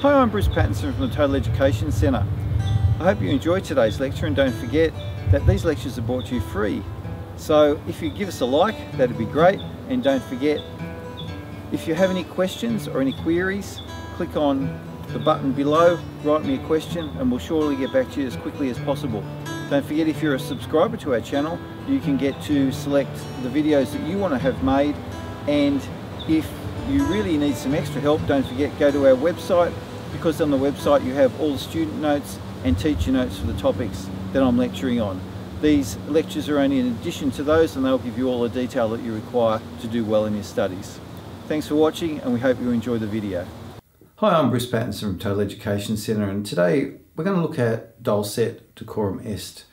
Hi, I'm Bruce Pattinson from the Untitled Education Centre. I hope you enjoyed today's lecture, and don't forget that these lectures are brought to you free. So if you give us a like, that'd be great, and don't forget, if you have any questions or any queries, click on the button below, write me a question, and we'll surely get back to you as quickly as possible. Don't forget, if you're a subscriber to our channel, you can get to select the videos that you want to have made, and if you really need some extra help, don't forget, go to our website, because on the website you have all the student notes and teacher notes for the topics that I'm lecturing on. These lectures are only in addition to those, and they'll give you all the detail that you require to do well in your studies. Thanks for watching, and we hope you enjoy the video. Hi, I'm Bruce Pattinson from Untitled Education Centre, and today we're going to look at Dulce Et Decorum Est,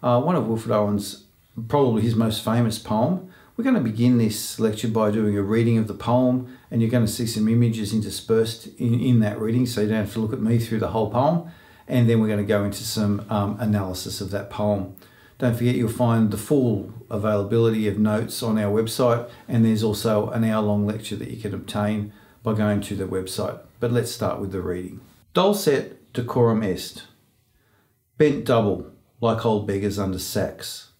one of Wilfred Owen's, probably his most famous poem. We're going to begin this lecture by doing a reading of the poem, and you're going to see some images interspersed in that reading, so you don't have to look at me through the whole poem. And then we're going to go into some analysis of that poem. Don't forget, you'll find the full availability of notes on our website, and there's also an hour-long lecture that you can obtain by going to the website. But let's start with the reading. Dulce et decorum est. Bent double, like old beggars under sacks.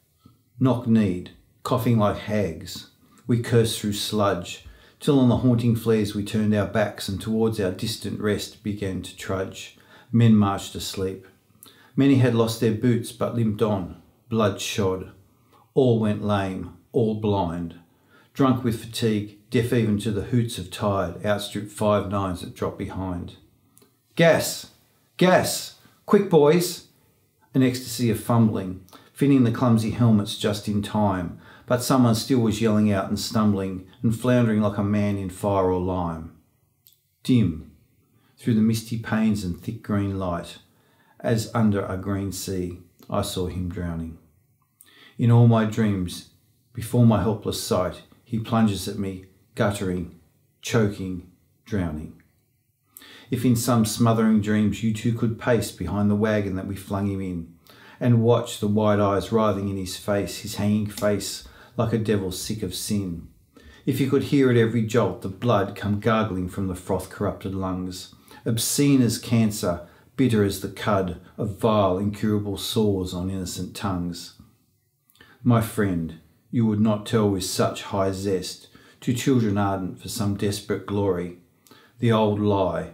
Knock-kneed, coughing like hags, we cursed through sludge, till on the haunting flares we turned our backs, and towards our distant rest began to trudge. Men marched asleep. Many had lost their boots, but limped on, blood-shod. All went lame, all blind. Drunk with fatigue, deaf even to the hoots of tide, outstripped 5 nines that dropped behind. Gas! Gas! Quick, boys! An ecstasy of fumbling, fitting the clumsy helmets just in time, but someone still was yelling out and stumbling and floundering like a man in fire or lime. Dim, through the misty panes and thick green light, as under a green sea, I saw him drowning. In all my dreams, before my helpless sight, he plunges at me, guttering, choking, drowning. If in some smothering dreams you too could pace behind the wagon that we flung him in, and watch the wide eyes writhing in his face, his hanging face like a devil sick of sin. If you could hear at every jolt the blood come gargling from the froth-corrupted lungs, obscene as cancer, bitter as the cud of vile, incurable sores on innocent tongues. My friend, you would not tell with such high zest to children ardent for some desperate glory the old lie,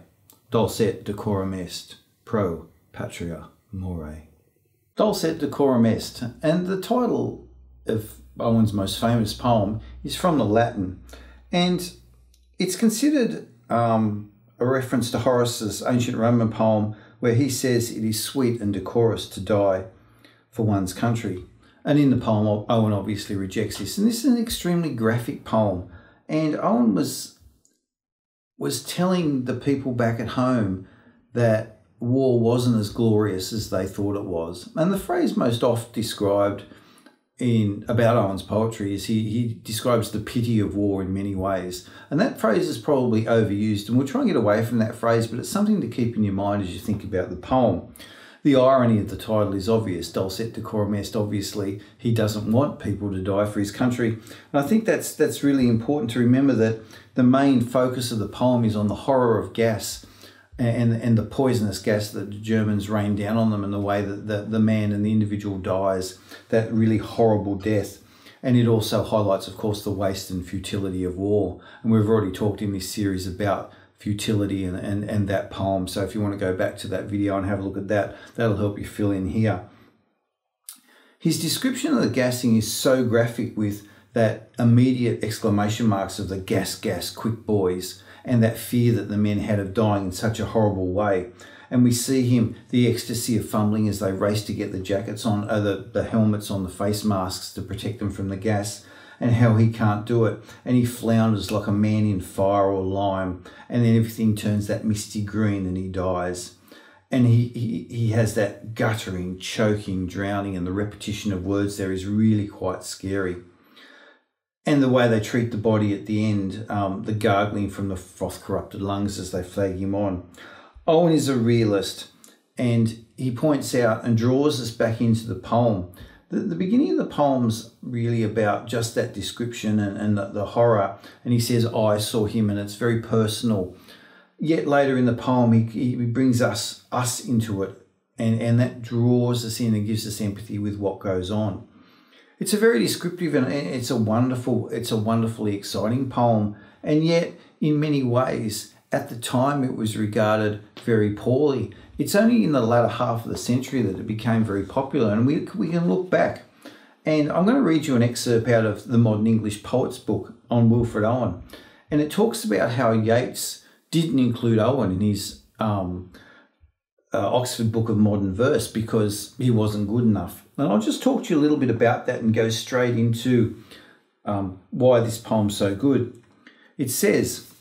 Dulce et decorum est, pro patria more. Dulce et decorum est, and the title of Owen's most famous poem is from the Latin, and it's considered a reference to Horace's ancient Roman poem where he says it is sweet and decorous to die for one's country. And in the poem, Owen obviously rejects this, and this is an extremely graphic poem, and Owen was telling the people back at home that war wasn't as glorious as they thought it was. And the phrase most oft described about Owen's poetry is he describes the pity of war in many ways. And that phrase is probably overused, and we'll try and get away from that phrase, but it's something to keep in your mind as you think about the poem. The irony of the title is obvious. Dulce et decorum est, obviously he doesn't want people to die for his country. And I think that's really important to remember, that the main focus of the poem is on the horror of gas and the poisonous gas that the Germans rain down on them, and the way that the man and the individual dies, that really horrible death. And it also highlights, of course, the waste and futility of war. And we've already talked in this series about futility and that poem. So if you want to go back to that video and have a look at that, that'll help you fill in here. His description of the gassing is so graphic, with that immediate exclamation marks of the gas, gas, quick, boys, and that fear that the men had of dying in such a horrible way. And we see him, the ecstasy of fumbling as they race to get the jackets on, the helmets on, the face masks to protect them from the gas, and how he can't do it. And he flounders like a man in fire or lime, and then everything turns that misty green and he dies. And he has that guttering, choking, drowning, and the repetition of words there is really quite scary. And the way they treat the body at the end, the gargling from the froth-corrupted lungs as they flag him on. Owen is a realist, and he points out and draws us back into the poem. The beginning of the poem's really about just that description and the horror. And he says, I saw him, and it's very personal. yet later in the poem he brings us into it, and that draws us in and gives us empathy with what goes on. It's a very descriptive and it's a wonderfully exciting poem, and yet in many ways at the time it was regarded very poorly. It's only in the latter half of the century that it became very popular, and we can look back. And I'm going to read you an excerpt out of the Modern English Poets book on Wilfred Owen, and it talks about how Yeats didn't include Owen in his Oxford Book of Modern Verse because he wasn't good enough. And I'll just talk to you a little bit about that and go straight into why this poem's so good. It says,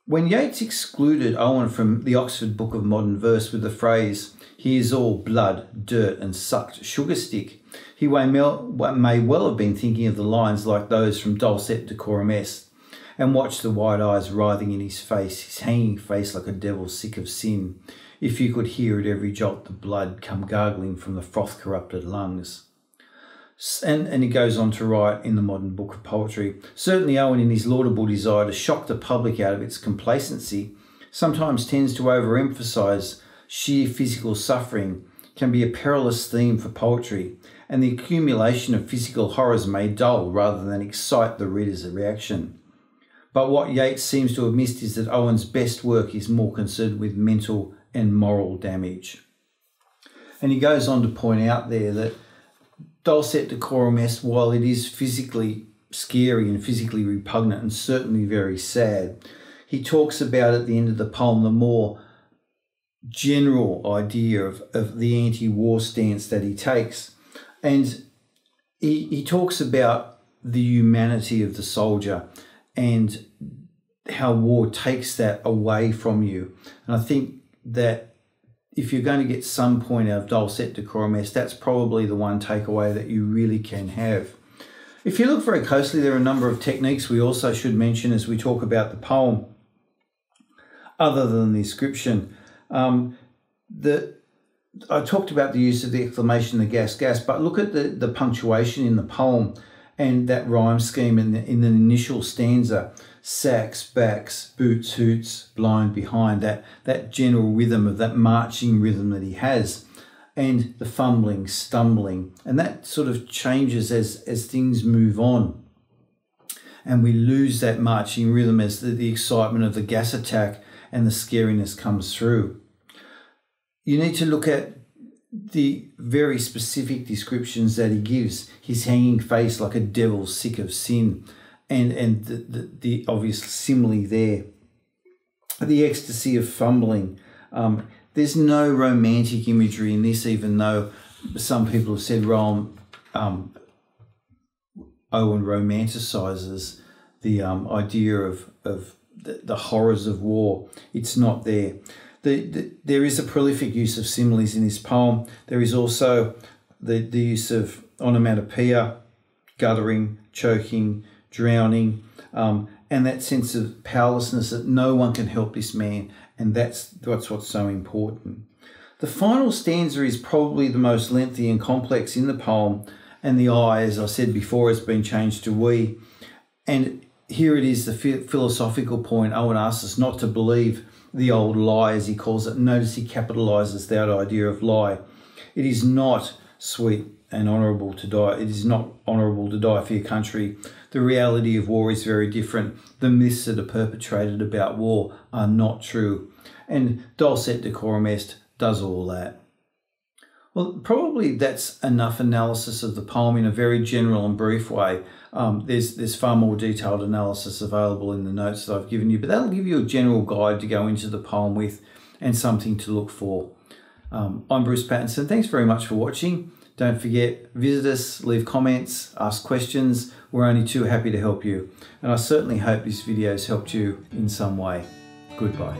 when Yeats excluded Owen from the Oxford Book of Modern Verse with the phrase, "He is all blood, dirt and sucked sugar stick," he may well have been thinking of the lines like those from Dulce Et Decorum Est, and watch the wide eyes writhing in his face, his hanging face like a devil sick of sin. If you could hear at every jolt the blood come gargling from the froth-corrupted lungs. And he goes on to write in the Modern Book of Poetry, certainly Owen, in his laudable desire to shock the public out of its complacency, sometimes tends to overemphasise sheer physical suffering, can be a perilous theme for poetry, and the accumulation of physical horrors may dull rather than excite the reader's reaction. But what Yeats seems to have missed is that Owen's best work is more concerned with mental and moral damage. And he goes on to point out there that Dulce Et Decorum Est, while it is physically scary and physically repugnant and certainly very sad, he talks about at the end of the poem the more general idea of the anti-war stance that he takes. And he talks about the humanity of the soldier and how war takes that away from you. And I think that if you're going to get some point out of Dulce Et Decorum Est, that's probably the one takeaway that you really can have. If you look very closely, there are a number of techniques we also should mention as we talk about the poem, other than the description. I talked about the use of the exclamation, the gas, gas, but look at the punctuation in the poem and that rhyme scheme in the initial stanza. Sacks, backs, boots, hoots, blind, behind, that general rhythm of that marching rhythm that he has, and the fumbling, stumbling, and that sort of changes as things move on. And we lose that marching rhythm as the excitement of the gas attack and the scariness comes through. You need to look at the very specific descriptions that he gives. His hanging face like a devil sick of sin, and the obvious simile there. The ecstasy of fumbling. There's no romantic imagery in this, even though some people have said Owen romanticises the idea of the horrors of war. It's not there. There is a prolific use of similes in this poem. There is also the use of onomatopoeia, guttering, choking, drowning, and that sense of powerlessness that no one can help this man, and that's what's so important. The final stanza is probably the most lengthy and complex in the poem, and the I, as I said before, has been changed to we. And here it is, the philosophical point. Owen asks us not to believe the old lie, as he calls it. Notice he capitalises that idea of lie. It is not sweet and honourable to die. It is not honourable to die for your country. The reality of war is very different. The myths that are perpetrated about war are not true. And Dulce Et Decorum Est does all that. Well, probably that's enough analysis of the poem in a very general and brief way. There's far more detailed analysis available in the notes that I've given you, but that'll give you a general guide to go into the poem with and something to look for. I'm Bruce Pattinson. Thanks very much for watching. Don't forget, visit us, leave comments, ask questions. We're only too happy to help you. And I certainly hope this video has helped you in some way. Goodbye.